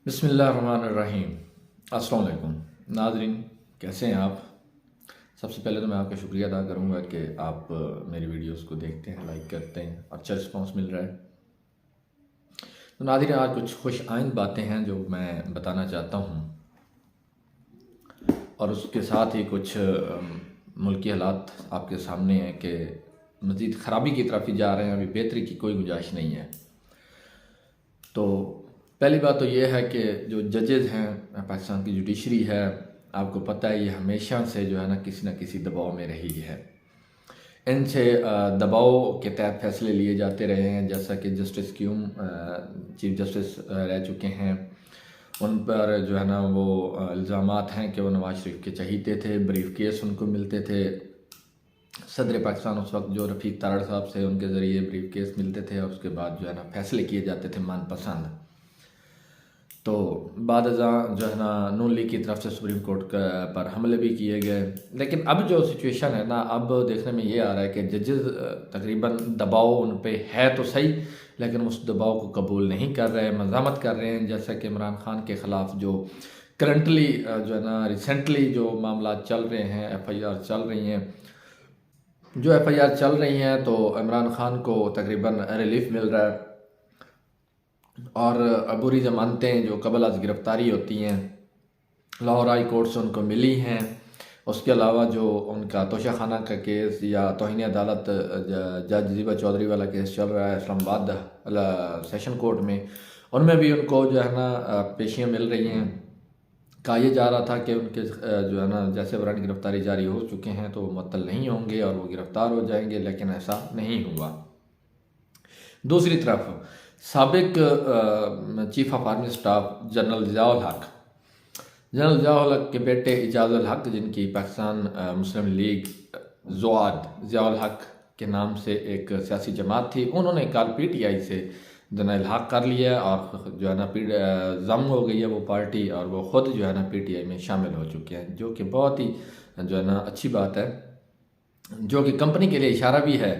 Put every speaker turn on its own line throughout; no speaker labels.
बिस्मिल्लाहिर्रहमानिर्रहीम। अस्सलाम वालेकुम नाज़रीन, कैसे हैं आप। सबसे पहले तो मैं आपका शुक्रिया अदा करूंगा कि आप मेरी वीडियोस को देखते हैं, लाइक करते हैं, अच्छा रिस्पांस मिल रहा है। तो नाज़रीन, आज कुछ खुश आइंद बातें हैं जो मैं बताना चाहता हूं, और उसके साथ ही कुछ मुल्की हालात आपके सामने हैं कि मज़ीद ख़राबी की तरफ ही जा रहे हैं, अभी बेहतरी की कोई गुंजाइश नहीं है। तो पहली बात तो ये है कि जो जजेज़ हैं, पाकिस्तान की जुडिशरी है, आपको पता है ये हमेशा से जो है ना किसी दबाव में रही है। इनसे दबाव के तहत फैसले लिए जाते रहे हैं, जैसा कि जस्टिस क्यूम चीफ जस्टिस रह चुके हैं। उन पर जो है ना वो इल्ज़ामात हैं कि वो नवाज शरीफ के चहीते थे, ब्रीफ केस उनको मिलते थे। सदर पाकिस्तान उस वक्त जो रफ़ीक तारड़ साहब से उनके ज़रिए ब्रीफ केस मिलते थे, और उसके बाद जो है ना फैसले किए जाते थे मनपसंद। तो बाद जो है ना नून लीग की तरफ से सुप्रीम कोर्ट पर हमले भी किए गए। लेकिन अब जो सिचुएशन है ना, अब देखने में ये आ रहा है कि जजेस तकरीबन दबाव उन पे है तो सही, लेकिन उस दबाव को कबूल नहीं कर रहे, मज़ामत कर रहे हैं। जैसा कि इमरान खान के ख़िलाफ़ जो करंटली जो है ना रिसेंटली जो मामला चल रहे हैं, FIR चल रही हैं, जो FIR चल रही हैं, तो इमरान खान को तकरीबन रिलीफ मिल रहा है, और अबूरी ज़मानतें जो कबल अज़ गिरफ़्तारी होती हैं लाहौर हाई कोर्ट से उनको मिली हैं। उसके अलावा जो उनका तोशाखाना का केस या तौहीन अदालत जज ज़ीबा चौधरी वाला केस चल रहा है इस्लामाबाद सेशन कोर्ट में, उनमें भी उनको जो है ना पेशियाँ मिल रही हैं। कहा यह जा रहा था कि उनके जो है ना जैसे वारंट गिरफ़्तारी जारी हो चुके हैं तो वो मुअत्तल नहीं होंगे और वो गिरफ़्तार हो जाएंगे, लेकिन ऐसा नहीं हुआ। दूसरी तरफ साबिक chief of army staff general Ziaul हक के बेटे इजाज़ुल हक, जिनकी पाकिस्तान मुस्लिम लीग ज़ियाउल हक के नाम से एक सियासी जमात थी, उन्होंने कल PTI से जना इल्हाक कर लिया, और जो है ना ज़म हो गई है वो पार्टी, और वो ख़ुद जो है ना PTI में शामिल हो चुके हैं, जो कि बहुत ही जो है ना अच्छी बात है, जो कि कंपनी के लिए इशारा भी है।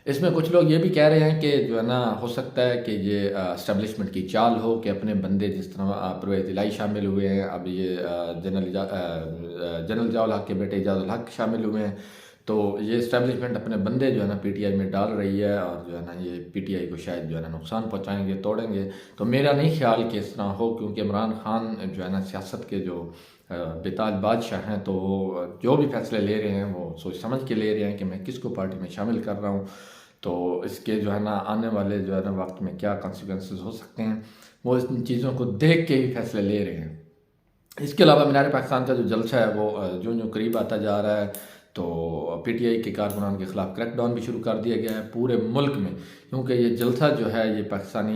इसमें कुछ लोग ये भी कह रहे हैं कि जो है ना हो सकता है कि ये इस्टेब्लिशमेंट की चाल हो कि अपने बंदे जिस तरह परवेज़ इलाही शामिल हुए हैं, अब ये जनरल ज़ियाउल हक के बेटे इजाज़ुल हक शामिल हुए हैं, तो ये इस्टेब्लिशमेंट अपने बंदे जो है ना PTI में डाल रही है, और जो है ना ये PTI को शायद जो है ना नुकसान पहुँचाएँगे, तोड़ेंगे। तो मेरा नहीं ख्याल कि इस तरह हो, क्योंकि इमरान खान जो है ना सियासत के जो बेताज बादशाह हैं, तो वो जो भी फैसले ले रहे हैं वो सोच समझ के ले रहे हैं कि मैं किसको पार्टी में शामिल कर रहा हूँ, तो इसके जो है ना आने वाले जो है ना वक्त में क्या कॉन्सिक्वेंसेस हो सकते हैं, वो इन चीज़ों को देख के ही फैसले ले रहे हैं। इसके अलावा मीनार पाकिस्तान का जो जलसा है वो जो करीब आता जा रहा है, तो PTI के कारकुनान के ख़िलाफ़ क्रैकडाउन भी शुरू कर दिया गया है पूरे मुल्क में, क्योंकि ये जलसा जो है ये पाकिस्तान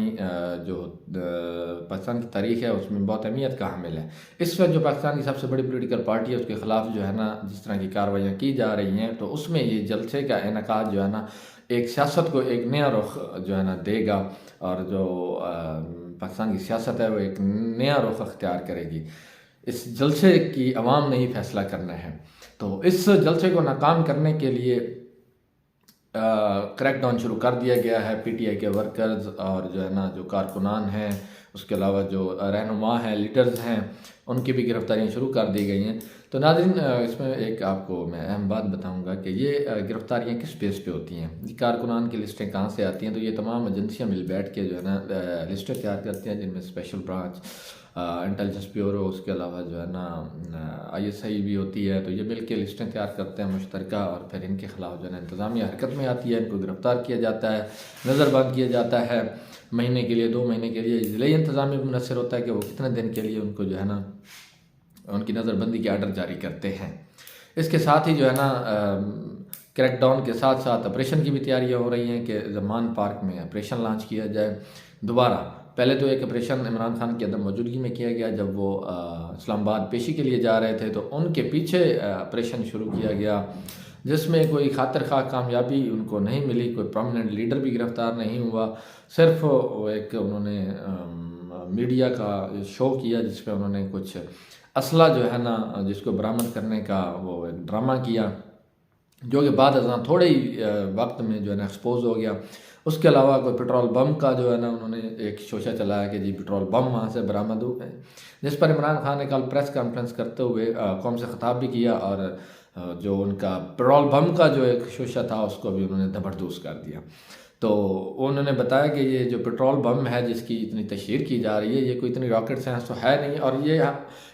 की तारीख़ है उसमें बहुत अहमियत का हामिल है। इस वक्त जो पाकिस्तान की सबसे बड़ी पोलिटिकल पार्टी है उसके ख़िलाफ़ जो है ना जिस तरह की कार्रवाइयाँ की जा रही हैं, तो उसमें ये जलसे का इनेकाद जो है ना एक सियासत को एक नया रुख जो है ना देगा, और जो पाकिस्तान की सियासत है वो एक नया रुख अख्तियार करेगी। इस जलसे की अवाम ने ही फैसला करना है। तो इस जलसे को नाकाम करने के लिए क्रैकडाउन शुरू कर दिया गया है। PTI के वर्कर्स और जो है ना जो कारकुनान हैं, उसके अलावा जो रहनुमा हैं, लीडर्स हैं, उनकी भी गिरफ़्तारियाँ शुरू कर दी गई हैं। तो नाज़रीन, इसमें एक आपको मैं अहम बात बताऊंगा कि ये गिरफ़्तारियाँ किस बेस पे होती हैं, ये कारकुनान की लिस्टें कहाँ से आती हैं। तो ये तमाम एजेंसियाँ मिल बैठ के जो है ना लिस्टें तैयार करती हैं, जिनमें स्पेशल ब्रांच, इंटेलिजेंस ब्यूरो, उसके अलावा जो है ना ISI भी होती है। तो ये मिल के लिस्टें तैयार करते हैं मुश्तरका, और फिर इनके ख़िलाफ़ जो है ना इंतज़ामिया हरकत में आती है, इनको गिरफ़्तार किया जाता है, नज़रबंद किया जाता है महीने के लिए, 2 महीने के लिए। ज़िले इंतज़ामिया मुनसर होता है कि वो कितने दिन के लिए उनको जो है ना उनकी नज़रबंदी के आर्डर जारी करते हैं। इसके साथ ही जो है ना क्रैकडाउन के साथ साथ ऑपरेशन की भी तैयारियाँ हो रही हैं कि ज़मान पार्क में ऑपरेशन लॉन्च किया जाए दोबारा। पहले तो एक ऑपरेशन इमरान खान की अदम मौजूदगी में किया गया, जब वो इस्लामाबाद पेशी के लिए जा रहे थे, तो उनके पीछे ऑपरेशन शुरू किया गया, जिसमें कोई खातिर खा कामयाबी उनको नहीं मिली, कोई प्रोमिनेंट लीडर भी गिरफ़्तार नहीं हुआ। सिर्फ एक उन्होंने मीडिया का शो किया जिसमें उन्होंने कुछ असला जो है ना जिसको बरामद करने का वो एक ड्रामा किया, जो कि बाद अज़ां थोड़े ही वक्त में जो है ना एक्सपोज हो गया। उसके अलावा कोई पेट्रोल बम का जो है ना उन्होंने एक शोशा चलाया कि जी पेट्रोल बम वहाँ से बरामद हुए, जिस पर इमरान खान ने कल प्रेस कॉन्फ्रेंस करते हुए कौम से ख़िताब भी किया और जो उनका पेट्रोल बम का जो एक शोशा था उसको भी उन्होंने ज़बरदस्त कर दिया। तो उन्होंने बताया कि ये जो पेट्रोल बम है जिसकी इतनी तशहीर की जा रही है, ये कोई इतनी रॉकेट साइंस तो है नहीं, और ये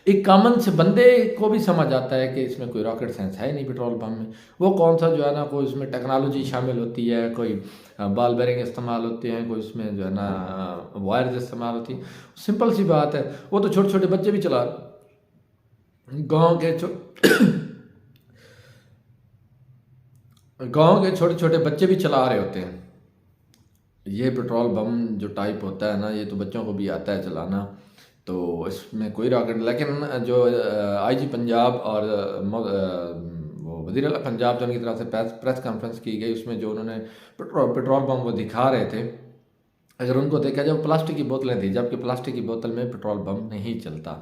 एक कॉमन से बंदे को भी समझ आता है कि इसमें कोई रॉकेट साइंस है नहीं पेट्रोल पम्प में। वो कौन सा जो है ना कोई उसमें टेक्नोलॉजी शामिल होती है, कोई बॉल बेरिंग इस्तेमाल होते हैं, कोई उसमें जो है ना वायर्स इस्तेमाल होती है। सिंपल सी बात है, वो तो छोटे छोटे बच्चे भी चला गाँव के गाँव के छोटे छोटे बच्चे भी चला रहे होते हैं। ये पेट्रोल बम जो टाइप होता है ना, ये तो बच्चों को भी आता है चलाना, तो इसमें कोई रॉकेट। लेकिन जो आईजी पंजाब और वो वज़ीर आला पंजाब जो उनकी तरफ से प्रेस कॉन्फ्रेंस की गई, उसमें जो उन्होंने पेट्रोल बम वो दिखा रहे थे, अगर उनको देखा जाए प्लास्टिक की बोतलें थी, जबकि प्लास्टिक की बोतल में पेट्रोल बम नहीं चलता,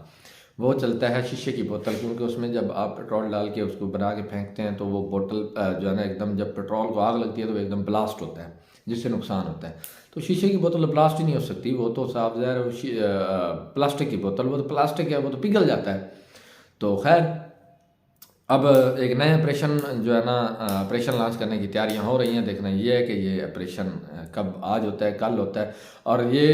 वो चलता है शीशे की बोतल, क्योंकि उसमें जब आप पेट्रोल डाल के उसको बना के फेंकते हैं तो वो बोतल जो है ना एकदम, जब पेट्रोल को आग लगती है तो वो एकदम ब्लास्ट होता है, जिससे नुकसान होता है। तो शीशे की बोतल ब्लास्ट ही नहीं हो सकती, वो तो साफ ज़ाहिर प्लास्टिक की बोतल, वो तो प्लास्टिक है, वो तो पिघल जाता है। तो खैर अब एक नए ऑपरेशन जो है ना ऑपरेशन लॉन्च करने की तैयारियां हो रही हैं। देखना ये है कि ये ऑपरेशन कब, आज होता है कल होता है, और ये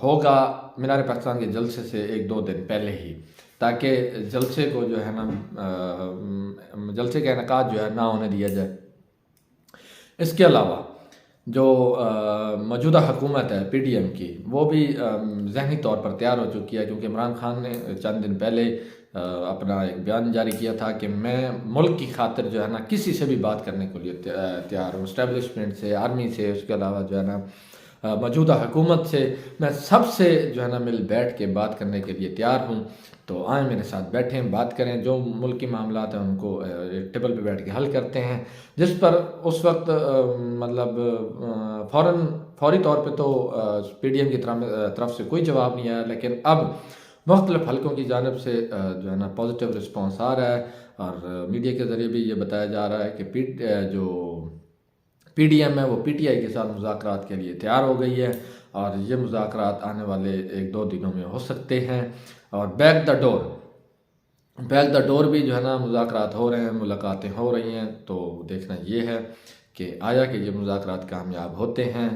होगा मीनार पाकिस्तान के जलसे से 1-2 दिन पहले ही, ताकि जलसे को जो है ना जलसे का इनेकाद जो है ना होने दिया जाए। इसके अलावा जो मौजूदा हुकूमत है PDM की, वो भी ज़हनी तौर पर तैयार हो चुकी है, क्योंकि इमरान खान ने चंद दिन पहले अपना एक बयान जारी किया था कि मैं मुल्क की खातिर जो है ना किसी से भी बात करने के लिए तैयार हूँ, इस्टेब्लिशमेंट से, आर्मी से, उसके अलावा जो है ना मौजूदा हुकूमत से, मैं सबसे जो है ना मिल बैठ के बात करने के लिए तैयार हूँ। तो आए मेरे साथ बैठें, बात करें, जो मुल्क की मामलात हैं उनको एक टेबल पे बैठ के हल करते हैं। जिस पर उस वक्त मतलब फौरी तौर पे तो PDM की तरफ से कोई जवाब नहीं आया, लेकिन अब मुख्तलिफ हलकों की जानिब से जो है ना पॉजिटिव रिस्पॉन्स आ रहा है, और मीडिया के ज़रिए भी ये बताया जा रहा है कि जो PDM है वो PTI के साथ मुज़ाकरात के लिए तैयार हो गई है, और ये मुज़ाकरात आने वाले 1-2 दिनों में हो सकते हैं। और बैक द डोर भी जो है ना मुज़ाकरात हो रहे हैं, मुलाकातें हो रही हैं। तो देखना ये है कि आया कि ये मुज़ाकरात कामयाब होते हैं,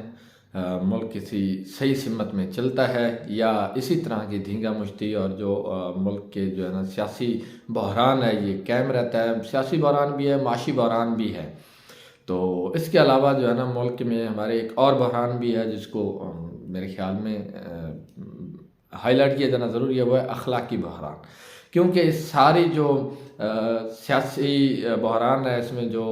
मुल्क किसी सही सिमत में चलता है, या इसी तरह की धींगा मुश्ती और जो मुल्क के जो है ना सियासी बहरान है ये कायम रहता है। सियासी बहरान भी है, माशी बहरान भी है। तो इसके अलावा जो है ना मुल्क में हमारे एक और बहरान भी है, जिसको मेरे ख्याल में हाईलाइट किया जाना ज़रूरी है, वो है अखलाकी बहरान। क्योंकि इस सारी जो सियासी बहरान है, इसमें जो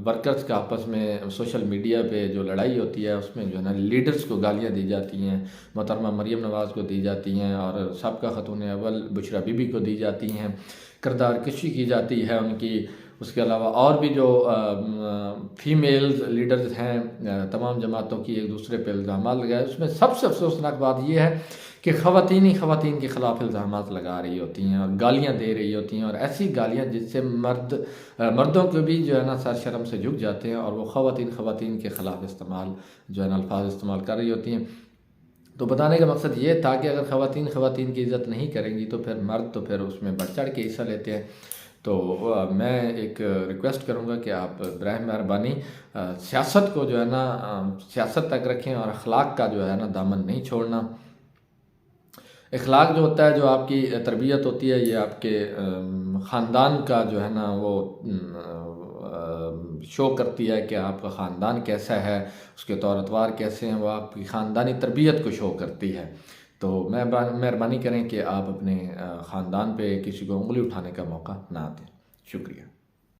वर्कर्स का आपस में सोशल मीडिया पे जो लड़ाई होती है, उसमें जो है ना लीडर्स को गालियाँ दी जाती हैं, मोहतरमा मरीम नवाज़ को दी जाती हैं, और सबका ख़तून अव्वल बुशरा बीबी को दी जाती हैं, किरदार कशी की जाती है उनकी। उसके अलावा और भी जो फीमेल्स लीडर्स हैं तमाम जमातों की, एक दूसरे पर इल्ज़ाम लगाए। उसमें सबसे अफसोसनाक बात यह है कि ख़वातीन ही ख़वातीन के ख़िलाफ़ इल्ज़ामात लगा रही होती हैं और गालियाँ दे रही होती हैं, और ऐसी गालियाँ जिससे मर्दों को भी जो है ना सर शर्म से झुक जाते हैं, और वो ख़वातीन के ख़िलाफ़ इस्तेमाल जो है ना अल्फाज इस्तेमाल कर रही होती हैं। तो बताने का मकसद ये था कि अगर ख़वातीन की इज़्ज़त नहीं करेंगी तो फिर मर्द तो फिर उसमें बढ़ चढ़ के हिस्सा लेते हैं। तो मैं एक रिक्वेस्ट करूँगा कि आप बराह मेहरबानी सियासत को जो है ना सियासत तक रखें, और अखलाक का जो है ना दामन नहीं छोड़ना। अखलाक जो होता है, जो आपकी तरबियत होती है, ये आपके ख़ानदान का जो है ना वो शो करती है कि आपका ख़ानदान कैसा है, उसके तौर अतवार कैसे हैं, वो आपकी ख़ानदानी तरबियत को शो करती है। तो मेहरबानी करें कि आप अपने ख़ानदान पे किसी को उंगली उठाने का मौका ना दें। शुक्रिया।